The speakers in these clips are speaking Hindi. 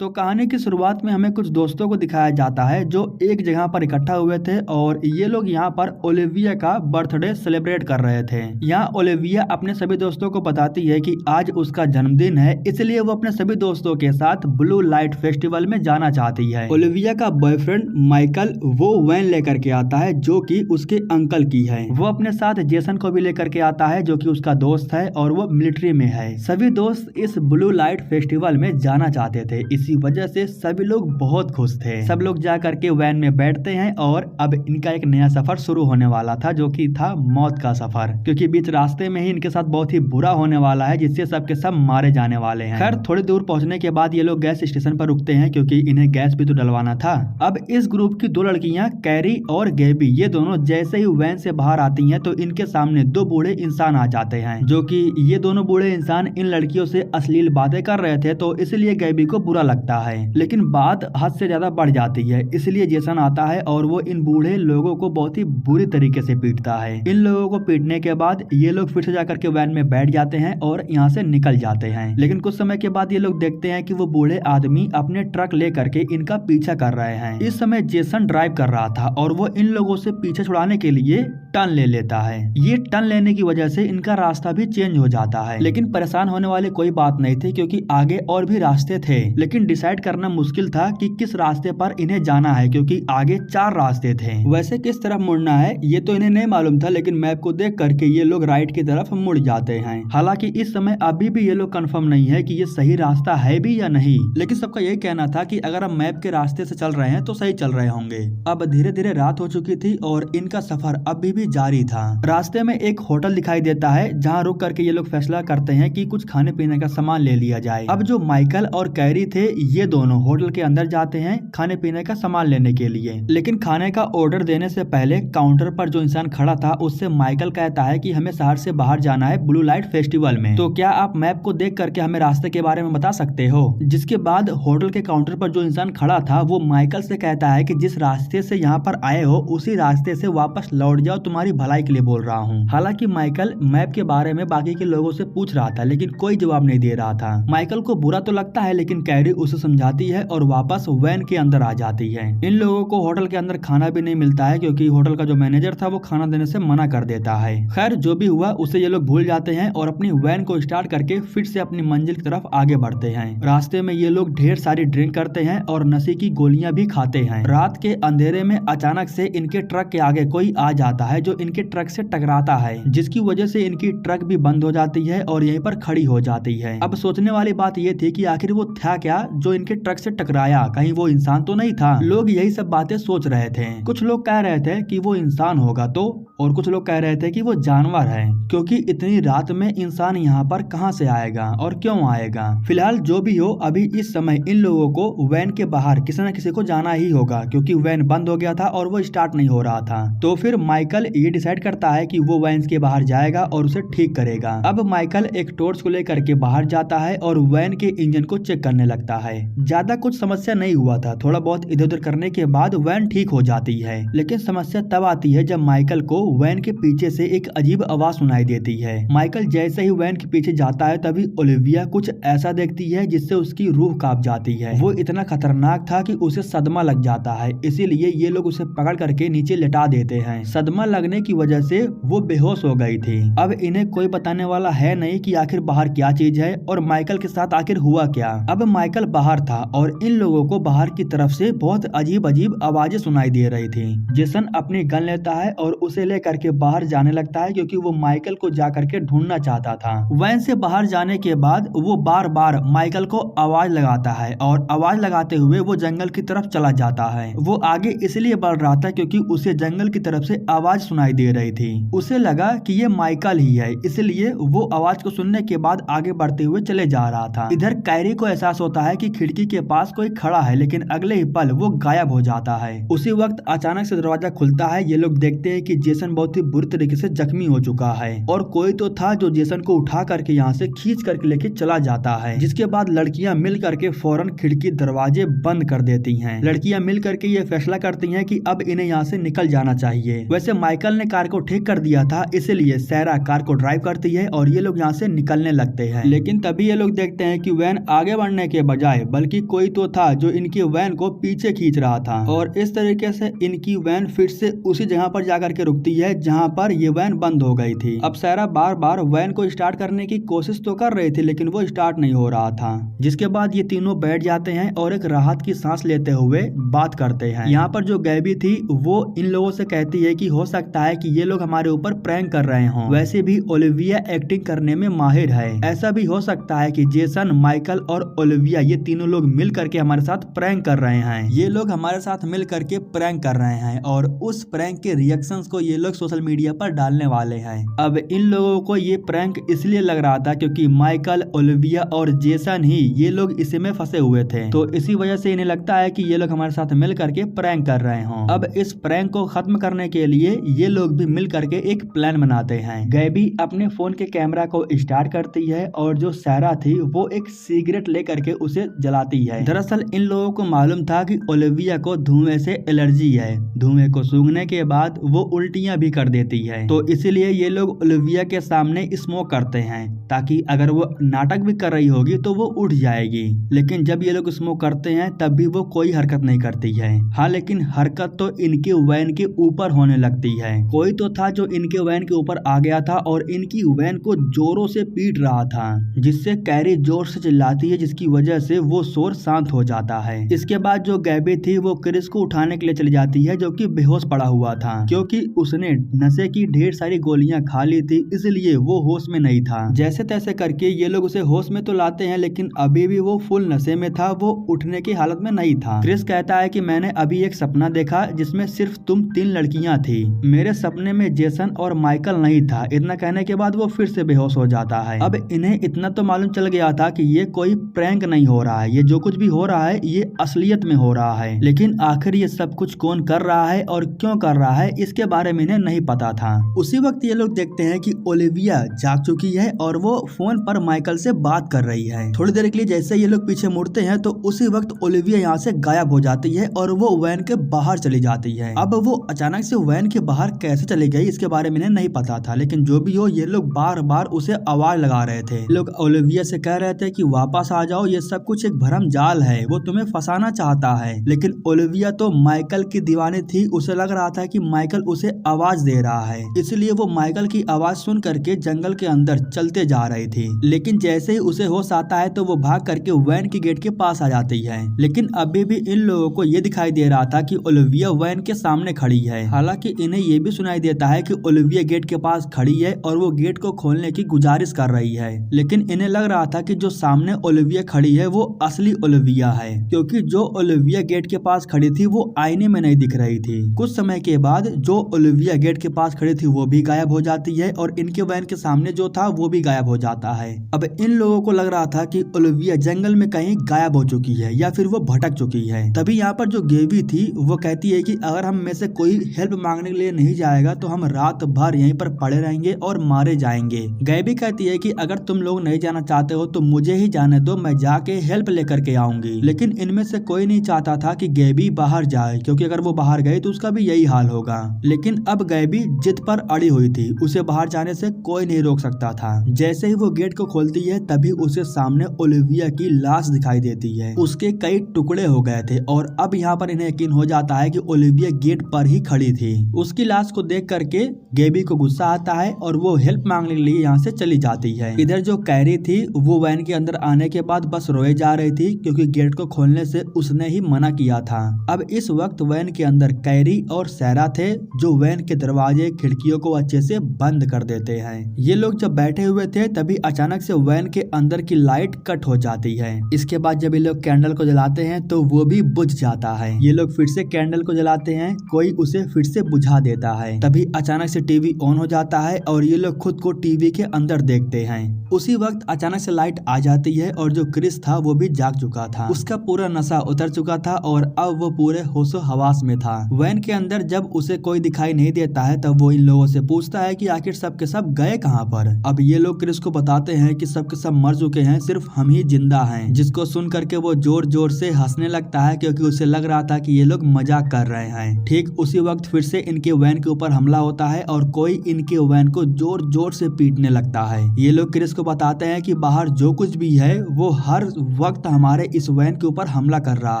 तो कहानी की शुरुआत में हमें कुछ दोस्तों को दिखाया जाता है जो एक जगह पर इकट्ठा हुए थे और ये लोग यहाँ पर ओलिविया का बर्थडे सेलिब्रेट कर रहे थे। यहाँ ओलिविया अपने सभी दोस्तों को बताती है कि आज उसका जन्मदिन है, इसलिए वो अपने सभी दोस्तों के साथ ब्लू लाइट फेस्टिवल में जाना चाहती है। ओलिविया का बॉयफ्रेंड माइकल वो वैन लेकर के आता है जो कि उसके अंकल की है। वो अपने साथ जेसन को भी लेकर के आता है जो कि उसका दोस्त है और वो मिलिट्री में है। सभी दोस्त इस ब्लू लाइट फेस्टिवल में जाना चाहते थे, इसी वजह से सभी लोग बहुत खुश थे। सब लोग जा करके वैन में बैठते हैं और अब इनका एक नया सफर शुरू होने वाला था जो कि था मौत का सफर, क्योंकि बीच रास्ते में ही इनके साथ बहुत ही बुरा होने वाला है जिससे सबके सब मारे जाने वाले हैं। खैर थोड़ी दूर पहुंचने के बाद ये लोग गैस स्टेशन पर रुकते हैं क्योंकि इन्हें गैस भी तो डलवाना था। अब इस ग्रुप की दो लड़कियां कैरी और गेबी, ये दोनों जैसे ही वैन से बाहर आती हैं तो इनके सामने दो बूढ़े इंसान आ जाते हैं जो कि ये दोनों बूढ़े इंसान इन लड़कियों से अश्लील बातें कर रहे थे, तो इसलिए गेबी को बुरा लगता है। लेकिन बात हद से ज्यादा बढ़ जाती है, इसलिए जेसन आता है और वो इन बूढ़े लोगों को बहुत ही बुरी तरीके से पीटता है। इन लोगों को पीटने के बाद ये लोग फिर से जाकर के वैन में बैठ जाते हैं और यहाँ से निकल जाते हैं। लेकिन कुछ समय के बाद ये लोग देखते हैं कि वो बूढ़े आदमी अपने ट्रक लेकर के इनका पीछा कर रहे हैं। इस समय जेसन ड्राइव कर रहा था और वो इन लोगों से पीछे छुड़ाने के लिए टर्न ले लेता है। ये टर्न लेने की वजह से इनका रास्ता भी चेंज हो जाता है, लेकिन परेशान होने वाली कोई बात नहीं थी क्योंकि आगे और भी रास्ते थे। लेकिन डिसाइड करना मुश्किल था कि किस रास्ते पर इन्हें जाना है क्योंकि आगे 4 रास्ते थे। वैसे किस तरफ मुड़ना है ये तो इन्हें नहीं मालूम था, लेकिन मैप को देख करके ये लोग राइट की तरफ मुड़ जाते हैं। हालांकि इस समय अभी भी ये लोग कंफर्म नहीं है कि ये सही रास्ता है भी या नहीं, लेकिन सबका यही कहना था कि अगर हम मैप के रास्ते से चल रहे हैं तो सही चल रहे होंगे। अब धीरे धीरे रात हो चुकी थी और इनका सफर अभी भी जारी था। रास्ते में एक होटल दिखाई देता है जहाँ रुक करके ये लोग फैसला करते हैं कि कुछ खाने पीने का सामान ले लिया जाए। अब जो माइकल और कैरी थे ये दोनों होटल के अंदर जाते हैं खाने पीने का सामान लेने के लिए, लेकिन खाने का ऑर्डर देने से पहले काउंटर पर जो इंसान खड़ा था उससे माइकल कहता है कि हमें शहर से बाहर जाना है ब्लू लाइट फेस्टिवल में, तो क्या आप मैप को देख करके हमें रास्ते के बारे में बता सकते हो। जिसके बाद होटल के काउंटर पर जो इंसान खड़ा था वो माइकल से कहता है कि जिस रास्ते से यहाँ पर आए हो उसी रास्ते से वापस लौट जाओ, तुम्हारी भलाई के लिए बोल रहा हूँ। हालांकि माइकल मैप के बारे में बाकी के लोगों से पूछ रहा था लेकिन कोई जवाब नहीं दे रहा था। माइकल को बुरा तो लगता है लेकिन कैरी उसे समझाती है और वापस वैन के अंदर आ जाती है। इन लोगों को होटल के अंदर खाना भी नहीं मिलता है क्योंकि होटल का जो मैनेजर था वो खाना देने से मना कर देता है। खैर जो भी हुआ उसे ये लोग भूल जाते हैं और अपनी वैन को स्टार्ट करके फिर से अपनी मंजिल की तरफ आगे बढ़ते हैं। रास्ते में ये लोग ढेर सारी ड्रिंक करते हैं और नशे की गोलियां भी खाते हैं। रात के अंधेरे में अचानक से इनके ट्रक के आगे कोई आ जाता है जो इनके ट्रक से टकराता है, जिसकी वजह से इनकी ट्रक भी बंद हो जाती है और यहीं पर खड़ी हो जाती है। अब सोचने वाली बात ये थी कि आखिर वो था क्या जो इनके ट्रक से टकराया, कहीं वो इंसान तो नहीं था। लोग यही सब बातें सोच रहे थे। कुछ लोग कह रहे थे कि वो इंसान होगा तो, और कुछ लोग कह रहे थे कि वो जानवर है क्योंकि इतनी रात में इंसान यहाँ पर कहाँ से आएगा और क्यों आएगा। फिलहाल जो भी हो अभी इस समय इन लोगों को वैन के बाहर किसी न किसी को जाना ही होगा क्योंकि वैन बंद हो गया था और वो स्टार्ट नहीं हो रहा था। तो फिर माइकल ये डिसाइड करता है कि वो वैन के बाहर जाएगा और उसे ठीक करेगा। अब माइकल एक टॉर्च को लेकर के बाहर जाता है और वैन के इंजन को चेक करने लगता है। ज्यादा कुछ समस्या नहीं हुआ था, थोड़ा बहुत इधर उधर करने के बाद वैन ठीक हो जाती है। लेकिन समस्या तब आती है जब माइकल को वैन के पीछे से एक अजीब आवाज सुनाई देती है। माइकल जैसे ही वैन के पीछे जाता है तभी ओलिविया कुछ ऐसा देखती है जिससे उसकी रूह कांप जाती है। वो इतना खतरनाक था कि उसे सदमा लग जाता है, इसीलिए ये लोग उसे पकड़ करके नीचे लेटा देते हैं। सदमा लगने की वजह से वो बेहोश हो गई थी। अब इन्हें कोई बताने वाला है नहीं कि आखिर बाहर क्या चीज है और माइकल के साथ आखिर हुआ क्या। अब माइकल बाहर था और इन लोगों को बाहर की तरफ से बहुत अजीब अजीब आवाजें सुनाई दे रही थी। जेसन अपनी गन लेता है और उसे लेकर के बाहर जाने लगता है क्योंकि वो माइकल को जा करके ढूंढना चाहता था। वैन से बाहर जाने के बाद वो बार बार माइकल को आवाज लगाता है और आवाज लगाते हुए वो जंगल की तरफ चला जाता है। वो आगे इसलिए बढ़ रहा था क्योंकि उसे जंगल की तरफ से आवाज सुनाई दे रही थी। उसे लगा कि ये माइकल ही है, इसलिए वो आवाज को सुनने के बाद आगे बढ़ते हुए चले जा रहा था। इधर कैरी को एहसास होता है कि खिड़की के पास कोई खड़ा है, लेकिन अगले ही पल वो गायब हो जाता है। उसी वक्त अचानक से दरवाजा खुलता है। ये लोग देखते हैं कि जेसन बहुत ही बुरी तरीके से जख्मी हो चुका है और कोई तो था जो जेसन को उठा करके यहाँ से खींच करके लेके चला जाता है। जिसके बाद लड़कियां मिल करके फौरन खिड़की दरवाजे बंद कर देती हैं। लड़कियां मिल करके ये फैसला करती हैं कि अब इन्हें यहाँ से निकल जाना चाहिए। वैसे माइकल ने कार को ठीक कर दिया था, इसलिए सैरा कार को ड्राइव करती है और ये लोग यहाँ से निकलने लगते हैं। लेकिन तभी ये लोग देखते हैं कि वैन आगे बढ़ने के बजाय बजाय बल्कि कोई तो था जो इनकी वैन को पीछे खींच रहा था और इस तरीके से इनकी वैन फिर से उसी जगह पर जाकर के रुकती है जहां पर ये वैन बंद हो गई थी। अब सायरा बार बार वैन को स्टार्ट करने की कोशिश तो कर रही थी लेकिन वो स्टार्ट नहीं हो रहा था, जिसके बाद ये तीनों बैठ जाते हैं और एक राहत की सांस लेते हुए बात करते हैं। यहाँ पर जो गैबी थी वो इन लोगों से कहती है कि हो सकता है कि ये लोग हमारे ऊपर प्रैंक कर रहे हों, वैसे भी ओलिविया एक्टिंग करने में माहिर है, ऐसा भी हो सकता है कि जेसन, माइकल और ओलिविया ये तीनों लोग मिल करके हमारे साथ प्रैंक कर रहे हैं, ये लोग हमारे साथ मिल करके प्रैंक कर रहे हैं और उस प्रैंक के रिएक्शंस को ये लोग सोशल मीडिया पर डालने वाले हैं। अब इन लोगों को ये प्रैंक इसलिए लग रहा था क्योंकि माइकल, ओलिविया और जेसन ही ये लोग इसी में फंसे हुए थे, तो इसी वजह से इन्हें लगता है कि ये लोग हमारे साथ मिल करके प्रैंक कर रहे हों। अब इस प्रैंक को खत्म करने के लिए ये लोग भी मिल करके एक प्लान बनाते हैं। गैबी अपने फोन के कैमरा को स्टार्ट करती है और जो सायरा थी वो एक सिगरेट लेकर के उसे जलाती है। दरअसल इन लोगों को मालूम था कि ओलिविया को धुएं से एलर्जी है, धुएं को सूंघने के बाद वो उल्टियां भी कर देती है, तो इसीलिए ये लोग ओलिविया के सामने स्मोक करते हैं ताकि अगर वो नाटक भी कर रही होगी तो वो उठ जाएगी। लेकिन जब ये लोग स्मोक करते हैं तब भी वो कोई हरकत नहीं करती है। हाँ, लेकिन हरकत तो इनके वैन के ऊपर होने लगती है। कोई तो था जो इनके वैन के ऊपर आ गया था और इनकी वैन को जोरों से पीट रहा था, जिससे कैरी जोर से चिल्लाती है, जिसकी वजह से वो शोर शांत हो जाता है। इसके बाद जो गैबी थी वो क्रिस को उठाने के लिए चली जाती है जो कि बेहोश पड़ा हुआ था, क्योंकि उसने नशे की ढेर सारी गोलियां खा ली थी, इसलिए वो होश में नहीं था। जैसे तैसे करके ये लोग उसे होश में तो लाते हैं लेकिन अभी भी वो फुल नशे में था, वो उठने की हालत में नहीं था। क्रिस कहता है कि मैंने अभी एक सपना देखा जिसमें सिर्फ तुम 3 लड़कियां थी, मेरे सपने में जेसन और माइकल नहीं था। इतना कहने के बाद वो फिर से बेहोश हो जाता है। अब इन्हें इतना तो मालूम चल गया था कि ये कोई प्रैंक नहीं हो रहा है, ये जो कुछ भी हो रहा है ये असलियत में हो रहा है, लेकिन आखिर ये सब कुछ कौन कर रहा है और क्यों कर रहा है इसके बारे में इन्हें नहीं पता था। उसी वक्त ये लोग देखते हैं कि ओलिविया जाग चुकी है और वो फोन पर माइकल से बात कर रही है। थोड़ी देर के लिए जैसे ये लोग पीछे मुड़ते हैं तो उसी वक्त ओलिविया यहाँ से गायब हो जाती है और वो वैन के बाहर चली जाती है। अब वो अचानक से वैन के बाहर कैसे चली गई इसके बारे में इन्हें नहीं पता था, लेकिन जो भी हो ये लोग बार बार उसे आवाज लगा रहे थे। लोग ओलिविया से कह रहे थे कि वापस आ जाओ, ये सब कुछ एक भरम जाल है, वो तुम्हें फंसाना चाहता है। लेकिन ओलिविया तो माइकल की दीवानी थी, उसे लग रहा था कि माइकल उसे आवाज दे रहा है, इसलिए वो माइकल की आवाज सुन करके जंगल के अंदर चलते जा रही थी। लेकिन जैसे ही उसे होश आता है तो वो भाग करके वैन के गेट के पास आ जाती है। लेकिन अभी भी इन लोगों को ये दिखाई दे रहा था कि ओलिविया वैन के सामने खड़ी है। हालांकि इन्हें ये भी सुनाई देता है कि ओलिविया गेट के पास खड़ी है और वो गेट को खोलने की गुजारिश कर रही है, लेकिन इन्हें लग रहा था कि जो सामने ओलिविया खड़ी है वो असली ओलिविया है, क्योंकि जो ओलिविया गेट के पास खड़ी थी वो आईने में नहीं दिख रही थी। कुछ समय के बाद जो ओलिविया गेट के पास खड़ी थी वो भी गायब हो जाती है और इनके वैन के सामने जो था वो भी गायब हो जाता है। अब इन लोगों को लग रहा था कि ओलिविया जंगल में कहीं गायब हो चुकी है या फिर वो भटक चुकी है। तभी यहाँ पर जो गेबी थी वो कहती है कि अगर हम में से कोई हेल्प मांगने के लिए नहीं जाएगा तो हम रात भर यहीं पर पड़े रहेंगे और मारे जाएंगे। गेबी कहती है कि अगर तुम लोग नहीं जाना चाहते हो तो मुझे ही जाने दो, मैं जाके हेल्प लेकर के आऊंगी। लेकिन इनमें से कोई नहीं चाहता था कि गेबी बाहर जाए, क्योंकि अगर वो बाहर गई तो उसका भी यही हाल होगा। लेकिन अब गेबी जिद पर अड़ी हुई थी, उसे बाहर जाने से कोई नहीं रोक सकता था। जैसे ही वो गेट को खोलती है तभी उसे सामने ओलिविया की लाश दिखाई देती है, उसके कई टुकड़े हो गए थे और अब यहाँ पर इन्हें यकीन हो जाता है कि ओलिविया गेट पर ही खड़ी थी। उसकी लाश को देख करके गेबी को गुस्सा आता है और वो हेल्प मांगने के लिए यहाँ से चली जाती है। इधर जो कैरी थी वो वैन के अंदर आने के बाद बस रोए जा रही थी, क्योंकि गेट को खोलने से उसने ही मना किया था। अब इस वक्त वैन के अंदर कैरी और सायरा थे, जो वैन के दरवाजे खिड़कियों को अच्छे से बंद कर देते हैं। ये लोग जब बैठे हुए थे तभी अचानक से वैन के अंदर की लाइट कट हो जाती है। इसके बाद जब ये लोग कैंडल को जलाते हैं तो वो भी बुझ जाता है। ये लोग फिर से कैंडल को जलाते हैं, कोई उसे फिर से बुझा देता है। तभी अचानक से टीवी ऑन हो जाता है और ये लोग खुद को टीवी के अंदर देखते हैं। उसी वक्त अचानक से लाइट आ जाती है और जो क्रिस था वो भी जाग चुका था, उसका पूरा नशा उतर चुका था और अब वो पूरे होशो हवास में था। वैन के अंदर जब उसे कोई दिखाई नहीं देता है तब वो इन लोगों से पूछता है कि आखिर सब के सब गए कहाँ पर। अब ये लोग क्रिस को बताते हैं कि सब के सब मर चुके हैं, सिर्फ हम ही जिंदा हैं, जिसको सुन करके वो जोर जोर से हंसने लगता है, क्योंकि उसे लग रहा था कि ये लोग मजाक कर रहे हैं। ठीक उसी वक्त फिर से इनके वैन के ऊपर हमला होता है और कोई इनके वैन को जोर जोर से पीटने लगता है। ये लोग क्रिस को बताते हैं कि बाहर जो कुछ भी है वो हर वक्त हमारे इस वैन के ऊपर हमला कर रहा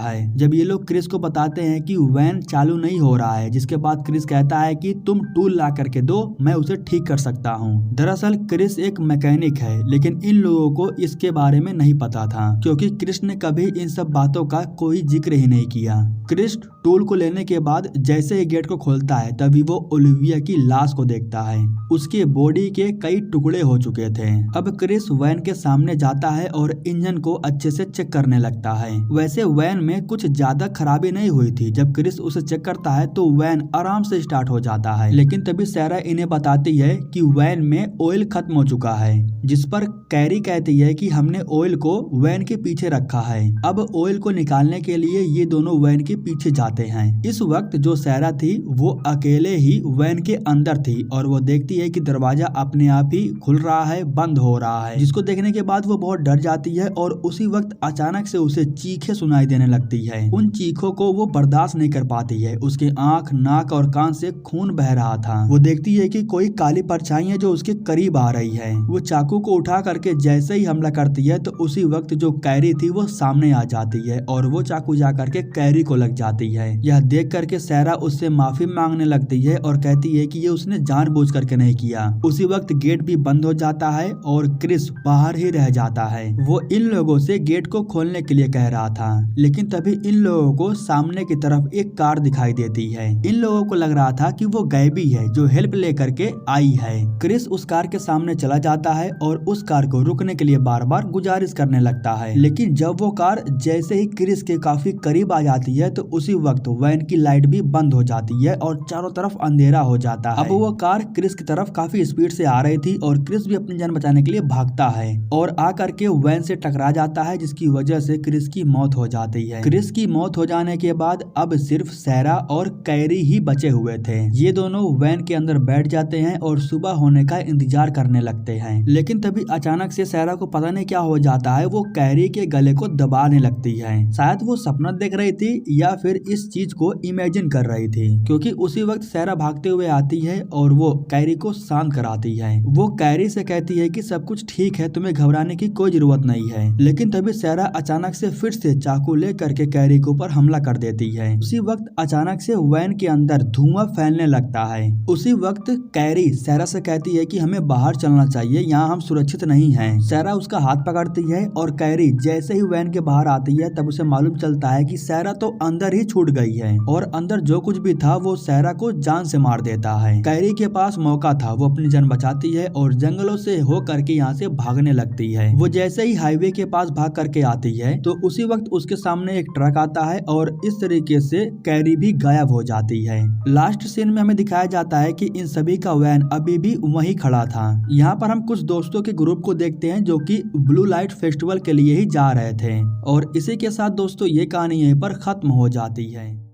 है। जब ये लोग क्रिस को बताते हैं कि वैन चालू नहीं हो रहा है, जिसके बाद क्रिस कहता है कि तुम टूल ला करके दो, मैं उसे ठीक कर सकता हूँ। दरअसल क्रिस एक मैकेनिक है, लेकिन इन लोगों को इसके बारे में नहीं पता था, क्योंकि क्रिस ने कभी इन सब बातों का कोई जिक्र ही नहीं किया। क्रिस टूल को लेने के बाद जैसे ही गेट को खोलता है, तभी वो ओलिविया की लाश को देखता है। उसके बॉडी के कई टुकड़े हो चुके थे। अब क्रिस वैन के सामने जाता है और इंजन को अच्छे से चेक करने लगता है। वैसे वैन में कुछ ज्यादा खराबी नहीं हुई थी। जब क्रिस उसे चेक करता है तो वैन आराम से स्टार्ट हो जाता है, लेकिन तभी सैरा इन्हें बताती है कि वैन में ऑयल खत्म हो चुका है, जिस पर कैरी कहती है कि हमने ऑयल को वैन के पीछे रखा है। अब ऑयल को निकालने के लिए ये दोनों वैन के पीछे जाते हैं। इस वक्त जो सैरा थी वो अकेले ही वैन के अंदर थी और वो देखती है कि दरवाजा अपने आप ही खुल रहा है, बंद हो रहा है, जिसको देखने के बाद वो बहुत डर जाती है और उसी वक्त अचानक से उसे चीखें सुनाई देने लगती है। उन चीखों को वो बर्दाश्त नहीं कर पाती है। उसके आंख, नाक और कान से खून बह रहा था। वो देखती है कि कोई काली परछाई है जो उसके करीब आ रही है। वो चाकू को उठा करके जैसे ही हमला करती है तो उसी वक्त जो कैरी थी वो सामने आ जाती है और वो चाकू जा करके कैरी को लग जाती है। यह देख करके सैरा उससे माफी मांगने लगती है और कहती है कि ये उसने जानबूझ करके नहीं किया। उसी वक्त गेट भी बंद हो जाता है और क्रिस बाहर ही रह जाता है। वो इन लोगों से गेट को खोलने के लिए कह रहा था, लेकिन तभी इन लोगों को सामने की तरफ एक कार दिखाई देती है। इन लोगों को लग रहा था कि वो गैबी है जो हेल्प लेकर के आई है। क्रिस उस कार के सामने चला जाता है और उस कार को रुकने के लिए बार बार गुजारिश करने लगता है, लेकिन जब वो कार जैसे ही क्रिस के काफी करीब आ जाती है तो उसी वक्त वैन की लाइट भी बंद हो जाती है और चारों तरफ अंधेरा हो जाता है। अब वो कार क्रिस की तरफ काफी स्पीड से आ रही थी और क्रिस भी अपनी जान बचाने के लिए भागता है और आकर के वैन से टकरा जाता है, जिसकी वजह से क्रिस की मौत हो जाती है। क्रिस की मौत हो जाने के बाद अब सिर्फ सैरा और कैरी ही बचे हुए थे। ये दोनों वैन के अंदर बैठ जाते हैं और सुबह होने का इंतजार करने लगते हैं, लेकिन तभी अचानक से सैरा को पता नहीं क्या हो जाता है। वो कैरी के गले को दबाने लगती है। शायद वो सपना देख रही थी या फिर इस चीज को इमेजिन कर रही थी, क्योंकि उसी वक्त सैरा भागते हुए आती है और वो कैरी को शांत कराती है। वो कैरी से कहती है कि सब कुछ ठीक है, तुम्हें घबराने की कोई जरूरत नहीं है, लेकिन तभी सैरा अचानक से फिर से चाकू ले करके कैरी के ऊपर हमला कर देती है। उसी वक्त अचानक से वैन के अंदर धुआं फैलने लगता है। उसी वक्त कैरी सैरा से कहती है कि हमें बाहर चलना चाहिए, यहाँ हम सुरक्षित नहीं हैं। सैरा उसका हाथ पकड़ती है और कैरी जैसे ही वैन के बाहर आती है तब उसे मालूम चलता है कि सैरा तो अंदर ही छूट गई है और अंदर जो कुछ भी था वो सैरा को जान से मार देता है। कैरी के पास मौका था, वो अपनी जान बचाती है और जंगलों से हो करके यहाँ से भागने लगती है। वो जैसे ही हाईवे के पास भाग करके आती है तो उसी वक्त उसके सामने एक ट्रक आता है और इस तरीके से कैरी भी गायब हो जाती है। लास्ट सीन में हमें दिखाया जाता है कि इन सभी का वैन अभी भी वहीं खड़ा था। यहाँ पर हम कुछ दोस्तों के ग्रुप को देखते हैं जो कि ब्लू लाइट फेस्टिवल के लिए ही जा रहे थे और इसी के साथ दोस्तों ये कहानी यहीं पर खत्म हो जाती है।